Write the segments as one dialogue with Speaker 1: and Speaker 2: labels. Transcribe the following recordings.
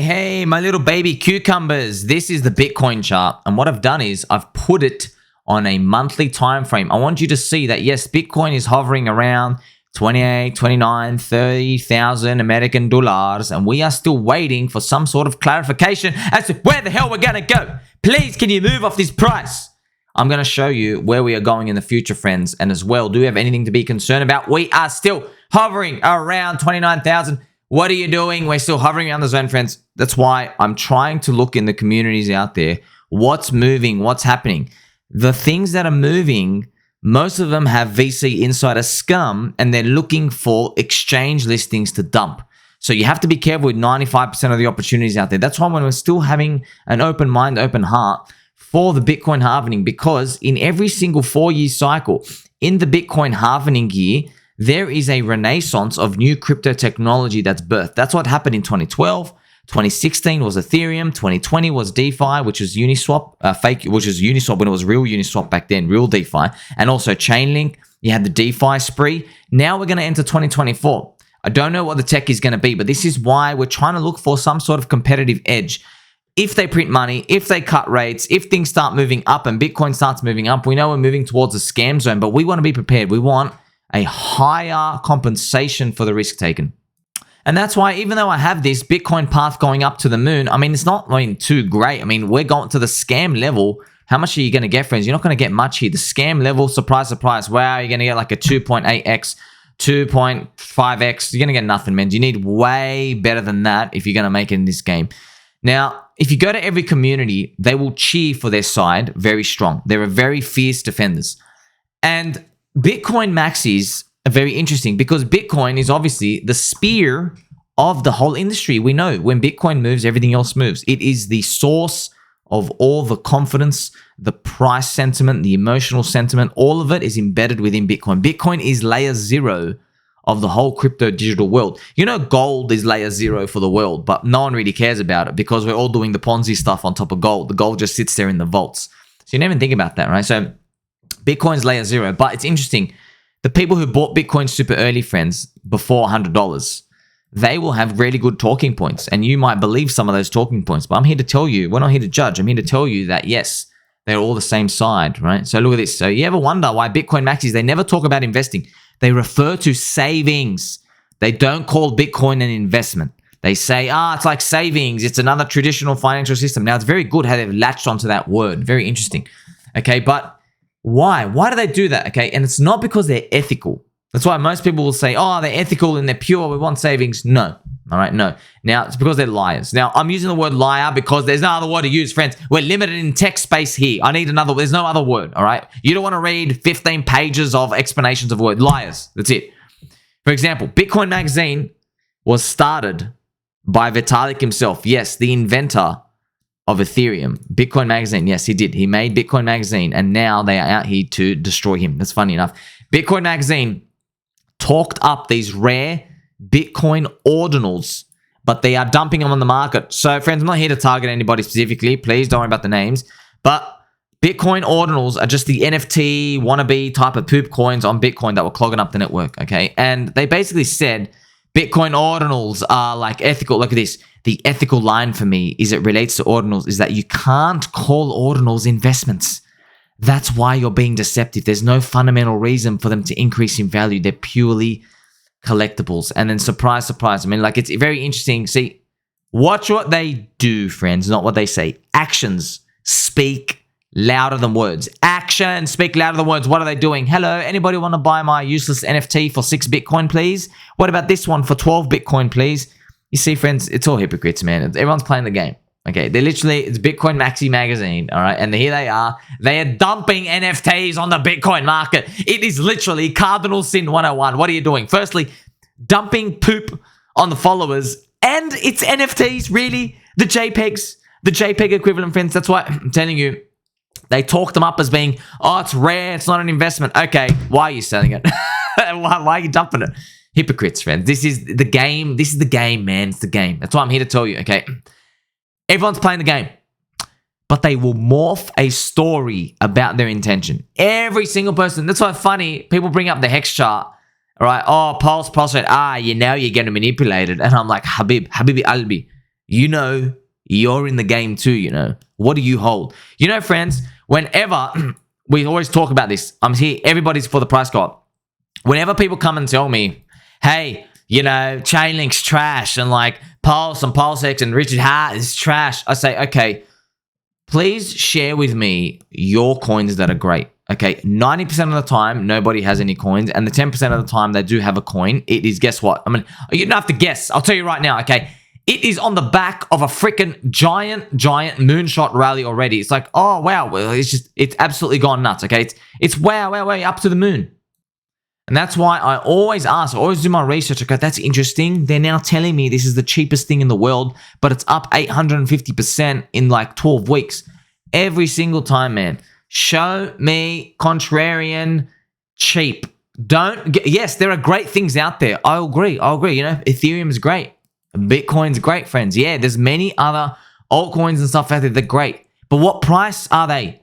Speaker 1: Hey, my little baby cucumbers. This is the Bitcoin chart. And what I've done is I've put it on a monthly time frame. I want you to see that, yes, Bitcoin is hovering around 28, 29, 30,000 American dollars. And we are still waiting for some sort of clarification as to where the hell we're going to go. Please, can you move off this price? I'm going to show you where we are going in the future, friends. And as well, do you have anything to be concerned about? We are still hovering around 29,000. What are you doing? We're still hovering around the zone, friends. That's why I'm trying to look in the communities out there. What's moving? What's happening? The things that are moving, most of them have VC insider scum, and they're looking for exchange listings to dump. So you have to be careful with 95% of the opportunities out there. That's why when we're still having an open mind, open heart for the Bitcoin halvening, because in every single 4-year cycle, in the Bitcoin halvening year, there is a renaissance of new crypto technology that's birthed. That's what happened in 2012. 2016 was Ethereum. 2020 was DeFi, which was Uniswap, which was Uniswap when it was real Uniswap back then, real DeFi. And also ChainLink. You had the DeFi spree. Now we're going to enter 2024. I don't know what the tech is going to be, but this is why we're trying to look for some sort of competitive edge. If they print money, if they cut rates, if things start moving up and Bitcoin starts moving up, we know we're moving towards a scam zone, but we want to be prepared. We want a higher compensation for the risk taken. And that's why, even though I have this Bitcoin path going up to the moon, I mean, it's not too great. I mean, we're going to the scam level. How much are you going to get, friends? You're not going to get much here. The scam level, surprise, surprise. Wow, you're going to get like a 2.8x, 2.5x. You're going to get nothing, man. You need way better than that if you're going to make it in this game. Now, if you go to every community, they will cheer for their side very strong. They're very fierce defenders. And Bitcoin maxis are very interesting because Bitcoin is obviously the spear of the whole industry. We know when Bitcoin moves, everything else moves. It is the source of all the confidence, the price sentiment, the emotional sentiment. All of it is embedded within Bitcoin. Bitcoin is layer 0 of the whole crypto digital world. You know, gold is layer 0 for the world, but no one really cares about it because we're all doing the Ponzi stuff on top of gold. The gold just sits there in the vaults. So you never think about that, right? So Bitcoin's layer 0, but it's interesting. The people who bought Bitcoin super early, friends, before $100, they will have really good talking points, and you might believe some of those talking points. But I'm here to tell you, we're not here to judge. I'm here to tell you that, yes, they're all the same side, right? So look at this. So you ever wonder why Bitcoin maxis, they never talk about investing. They refer to savings. They don't call Bitcoin an investment. They say, it's like savings. It's another traditional financial system. Now, it's very good how they've latched onto that word. Very interesting. Okay, but why? Why do they do that? Okay, and it's not because they're ethical. That's why most people will say, they're ethical and they're pure. We want savings. No. All right, no. Now, it's because they're liars. Now, I'm using the word liar because there's no other word to use, friends. We're limited in text space here. I need another. There's no other word, all right? You don't want to read 15 pages of explanations of word. Liars. That's it. For example, Bitcoin Magazine was started by Vitalik himself. Yes, the inventor of Ethereum. Bitcoin Magazine, yes, he did. He made Bitcoin Magazine, and now they are out here to destroy him. That's funny enough. Bitcoin Magazine talked up these rare Bitcoin ordinals, but they are dumping them on the market. So, friends, I'm not here to target anybody specifically. Please don't worry about the names. But Bitcoin ordinals are just the NFT wannabe type of poop coins on Bitcoin that were clogging up the network, okay? And they basically said Bitcoin ordinals are like ethical. Look at this. The ethical line for me is it relates to ordinals is that you can't call ordinals investments. That's why you're being deceptive. There's no fundamental reason for them to increase in value. They're purely collectibles. And then surprise, surprise. I mean, like, it's very interesting. See, watch what they do, friends, not what they say. Actions speak louder than words. Actions speak louder than words. What are they doing? Hello, anybody want to buy my useless NFT for 6 Bitcoin, please? What about this one for 12 Bitcoin, please? You see, friends, it's all hypocrites, man. Everyone's playing the game. Okay, they're literally, it's Bitcoin Maxi magazine, all right? And here they are. They are dumping NFTs on the Bitcoin market. It is literally Cardinal Sin 101. What are you doing? Firstly, dumping poop on the followers, and it's NFTs, really? The JPEG equivalent, friends. That's why I'm telling you, they talk them up as being, it's rare, it's not an investment. Okay, why are you selling it? why are you dumping it? Hypocrites, friends. This is the game. This is the game, man. It's the game. That's why I'm here to tell you, okay? Everyone's playing the game, but they will morph a story about their intention. Every single person. That's why funny. People bring up the hex chart, all right? PulseChain. You're getting manipulated. And I'm like, Habibi Albi. you know you're in the game too, you know. What do you hold? You know, friends, whenever we always talk about this, I'm here, everybody's for the price go up. Whenever people come and tell me, hey, you know, ChainLink's trash and like Pulse and PulseX and Richard Hart is trash, I say, okay, please share with me your coins that are great. Okay, 90% of the time, nobody has any coins, and the 10% of the time they do have a coin, it is, guess what? I mean, you don't have to guess. I'll tell you right now, okay? It is on the back of a freaking giant moonshot rally already. It's like, oh, wow, well, it's absolutely gone nuts, okay? It's wow, up to the moon. And that's why I always ask, I always do my research. Okay, that's interesting. They're now telling me this is the cheapest thing in the world, but it's up 850% in like 12 weeks. Every single time, man. Show me contrarian cheap. Yes, there are great things out there. I agree. You know, Ethereum is great. Bitcoin's great, friends. Yeah, there's many other altcoins and stuff out there that are great. But what price are they?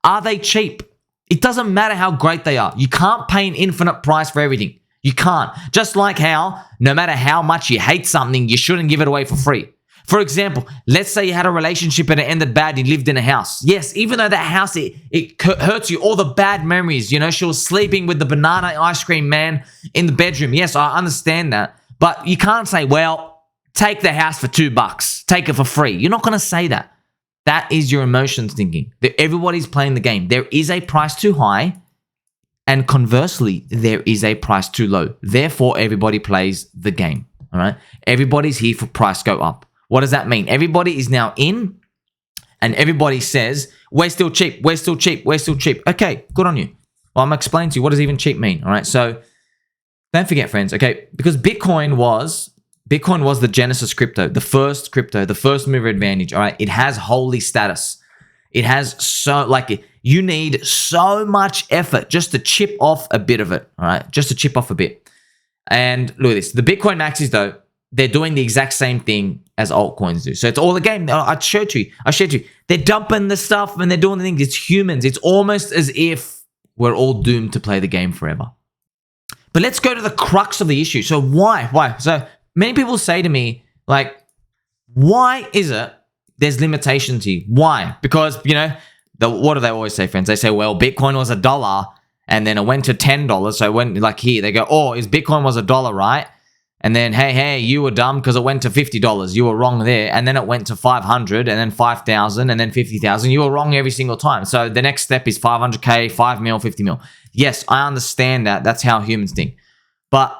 Speaker 1: Are they cheap? It doesn't matter how great they are. You can't pay an infinite price for everything. You can't. Just like how, no matter how much you hate something, you shouldn't give it away for free. For example, let's say you had a relationship and it ended bad, you lived in a house. Yes, even though that house, it hurts you, all the bad memories. You know, she was sleeping with the banana ice cream man in the bedroom. Yes, I understand that. But you can't say, well, take the house for $2. Take it for free. You're not going to say that. That is your emotions thinking. Everybody's playing the game. There is a price too high, and conversely, there is a price too low. Therefore, everybody plays the game. All right? Everybody's here for price go up. What does that mean? Everybody is now in, and everybody says, we're still cheap, we're still cheap, we're still cheap. Okay, good on you. Well, I'm explaining to you, what does even cheap mean? All right, so don't forget, friends, okay, because Bitcoin was the genesis crypto, the first mover advantage, all right? It has holy status. It has you need so much effort just to chip off a bit of it, all right? Just to chip off a bit. And look at this. The Bitcoin maxis, though, they're doing the exact same thing as altcoins do. So it's all a game. I showed you. They're dumping the stuff and they're doing the things. It's humans. It's almost as if we're all doomed to play the game forever. But let's go to the crux of the issue. So why? So many people say to me, like, why is it there's limitations here? Why? Because, you know, what do they always say, friends? They say, well, Bitcoin was $1 and then it went to $10. So when, like here, they go, oh, is Bitcoin was $1, right? And then, hey, you were dumb because it went to $50. You were wrong there. And then it went to 500 and then 5,000 and then 50,000. You were wrong every single time. So the next step is 500K, 5 mil, 50 mil. Yes, I understand that. That's how humans think. But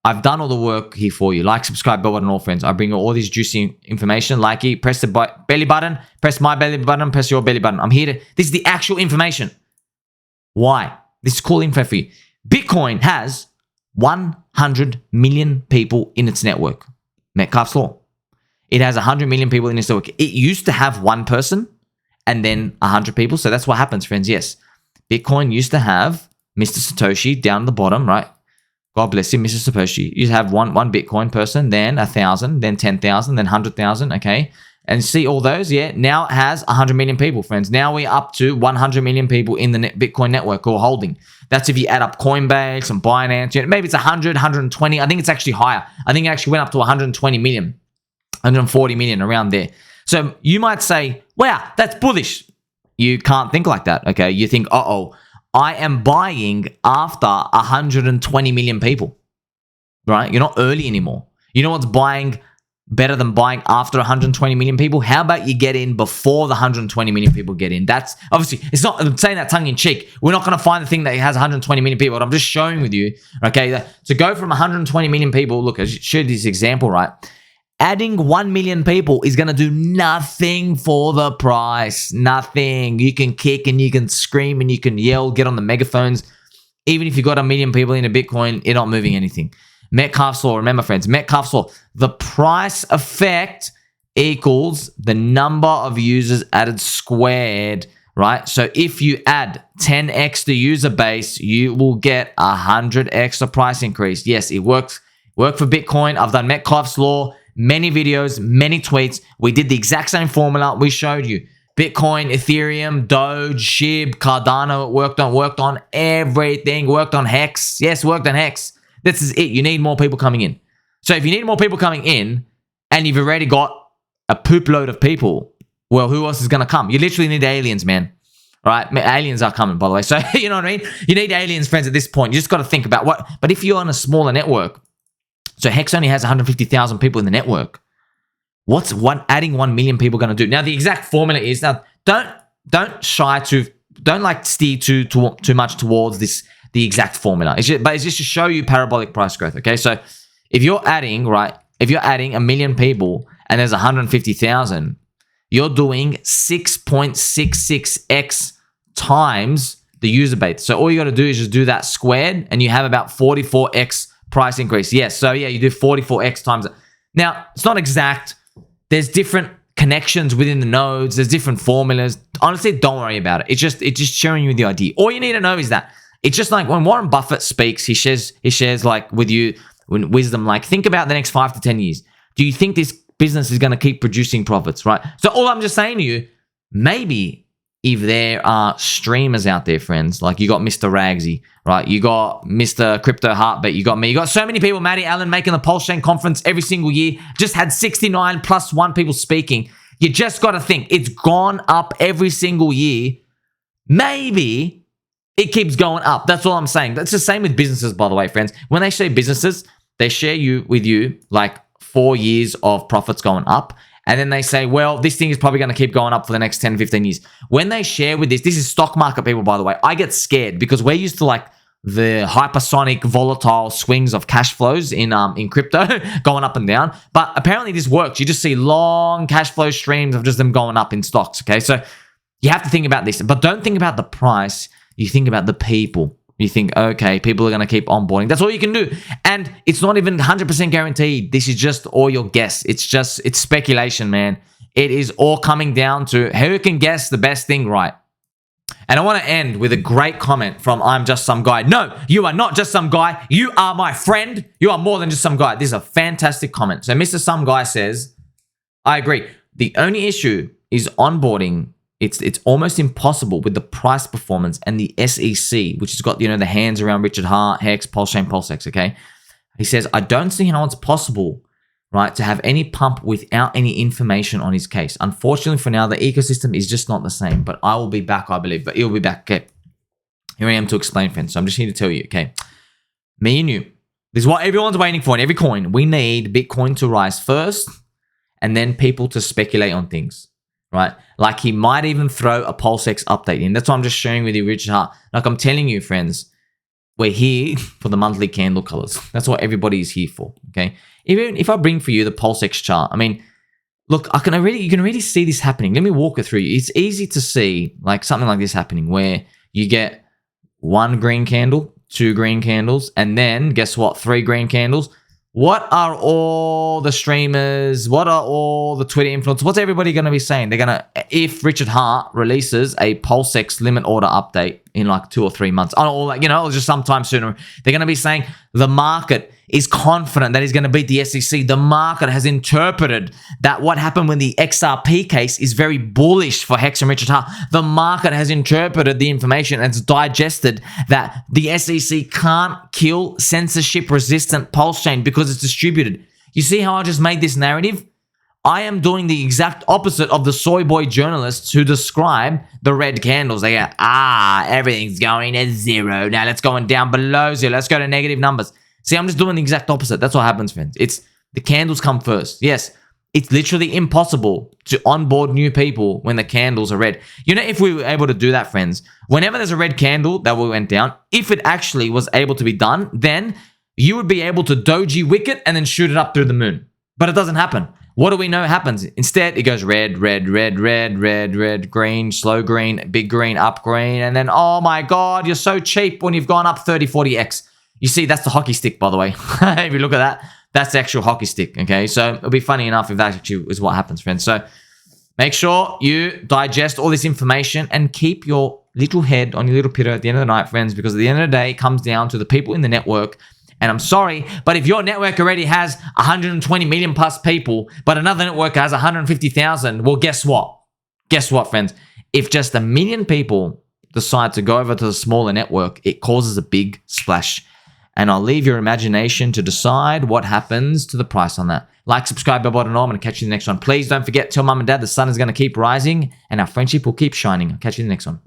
Speaker 1: I've done all the work here for you. Like, subscribe, bell button, all friends. I bring you all this juicy information. Like it, press the belly button, press my belly button, press your belly button. I'm here to, this is the actual information. Why? This is cool info for you. Bitcoin has 100 million people in its network. Metcalfe's law. It has 100 million people in its network. It used to have one person and then 100 people. So that's what happens, friends. Yes. Bitcoin used to have Mr. Satoshi down the bottom, right? God bless him, Mr. Satoshi. You have one Bitcoin person, then 1,000, then 10,000, then 100,000, okay? And see all those, yeah? Now it has 100 million people, friends. Now we're up to 100 million people in the Bitcoin network who are holding. That's if you add up Coinbase and Binance. You know, maybe it's 100, 120. I think it's actually higher. I think it actually went up to 120 million, 140 million, around there. So you might say, wow, that's bullish. You can't think like that, okay? You think, uh-oh, I am buying after 120 million people, right? You're not early anymore. You know what's buying better than buying after 120 million people? How about you get in before the 120 million people get in? That's obviously, it's not, I'm saying that tongue in cheek. We're not going to find the thing that has 120 million people. But I'm just showing with you, okay, to go from 120 million people, look, I showed this example, right? Adding 1 million people is going to do nothing for the price. Nothing. You can kick and you can scream and you can yell, get on the megaphones. Even if you got 1 million people in a Bitcoin, it's not moving anything. Metcalfe's law, remember, friends, Metcalfe's law, the price effect equals the number of users added squared, right? So if you add 10x the user base, you will get 100x the price increase. Yes, it works. Work for Bitcoin. I've done Metcalfe's law, many videos, many tweets. We did the exact same formula. We showed you Bitcoin, Ethereum, Doge, SHIB, Cardano. It worked on everything. Worked on Hex. Yes, worked on Hex. This is it. You need more people coming in. So if you need more people coming in and you've already got a poop load of people, well, who else is going to come? You literally need aliens, man. Right? Aliens are coming, by the way. So, you know what I mean? You need aliens, friends, at this point. You just got to think about what. But if you're on a smaller network, so Hex only has 150,000 people in the network. What's adding 1 million people going to do? Now, the exact formula is, now, don't steer too much towards the exact formula. But it's just to show you parabolic price growth, okay? So if you're adding 1 million people and there's 150,000, you're doing 6.66x times the user base. So all you got to do is just do that squared and you have about 44x price increase. Yes, so yeah, you do 44x times it. Now, it's not exact. There's different connections within the nodes. There's different formulas. Honestly, don't worry about it. It's just sharing you the idea. All you need to know is that it's just like when Warren Buffett speaks, he shares like with you wisdom, like think about the next 5 to 10 years. Do you think this business is going to keep producing profits, right? So all I'm just saying to you, maybe if there are streamers out there, friends, like you got Mr. Ragsy, right? You got Mr. Crypto Heartbeat. You got me. You got so many people, Matty Allen, making the PulseChain conference every single year. Just had 69 plus 1 people speaking. You just got to think. It's gone up every single year. Maybe it keeps going up. That's all I'm saying. That's the same with businesses, by the way, friends. When they share businesses, they share with you like 4 years of profits going up. And then they say, well, this thing is probably going to keep going up for the next 10, 15 years. When they share with this is stock market people, by the way. I get scared because we're used to like the hypersonic, volatile swings of cash flows in crypto going up and down. But apparently this works. You just see long cash flow streams of just them going up in stocks, okay? So you have to think about this. But don't think about the price. You think about the people. You think, okay, people are going to keep onboarding. That's all you can do. And it's not even 100% guaranteed. This is just all your guess. It's speculation, man. It is all coming down to who can guess the best thing right. And I want to end with a great comment from I'm Just Some Guy. No, you are not just some guy. You are my friend. You are more than just some guy. This is a fantastic comment. So Mr. Some Guy says, I agree. The only issue is onboarding. It's almost impossible with the price performance and the SEC, which has got, the hands around Richard Hart, Hex, PulseChain, PulseX, okay? He says, I don't see how it's possible, right, to have any pump without any information on his case. Unfortunately for now, the ecosystem is just not the same, but I will be back, I believe, but he'll be back, okay? Here I am to explain, friends. So I'm just here to tell you, okay? Me and you, this is what everyone's waiting for in every coin. We need Bitcoin to rise first and then people to speculate on things. Right? Like he might even throw a PulseX update in. That's what I'm just sharing with you, Richard Hart. Like I'm telling you, friends, we're here for the monthly candle colors. That's what everybody is here for, okay? Even if I bring for you the PulseX chart, I mean, look, you can already see this happening. Let me walk it through you. It's easy to see like something like this happening where you get 1 green candle, 2 green candles, and then guess what? 3 green candles. What are all the streamers? What are all the Twitter influencers? What's everybody going to be saying? They're going to, if Richard Hart releases a PulseX limit order update in like 2 or 3 months, or just sometime sooner, they're going to be saying the market is confident that he's going to beat the SEC. The market has interpreted that what happened with the XRP case is very bullish for Hex and Richard Hart. The market has interpreted the information and it's digested that the SEC can't kill censorship-resistant PulseChain because it's distributed. You see how I just made this narrative? I am doing the exact opposite of the soy boy journalists who describe the red candles. They go, everything's going to zero. Now let's go down below zero. Let's go to negative numbers. See, I'm just doing the exact opposite. That's what happens, friends. It's the candles come first. Yes, it's literally impossible to onboard new people when the candles are red. If we were able to do that, friends, whenever there's a red candle that went down, if it actually was able to be done, then you would be able to doji wick it and then shoot it up through the moon. But it doesn't happen. What do we know happens? Instead, it goes red, red, red, red, red, red, green, slow green, big green, up green, and then, oh my God, you're so cheap when you've gone up 30, 40x. You see, that's the hockey stick, by the way. If you look at that, that's the actual hockey stick, okay? So it'll be funny enough if that actually is what happens, friends. So make sure you digest all this information and keep your little head on your little pillow at the end of the night, friends, because at the end of the day, it comes down to the people in the network. And I'm sorry, but if your network already has 120 million plus people, but another network has 150,000, well, guess what? Guess what, friends? If just 1 million people decide to go over to the smaller network, it causes a big splash. and I'll leave your imagination to decide what happens to the price on that. Like, subscribe, bell button on. I'm going to catch you in the next one. Please don't forget, tell mum and dad the sun is going to keep rising and our friendship will keep shining. I'll catch you in the next one.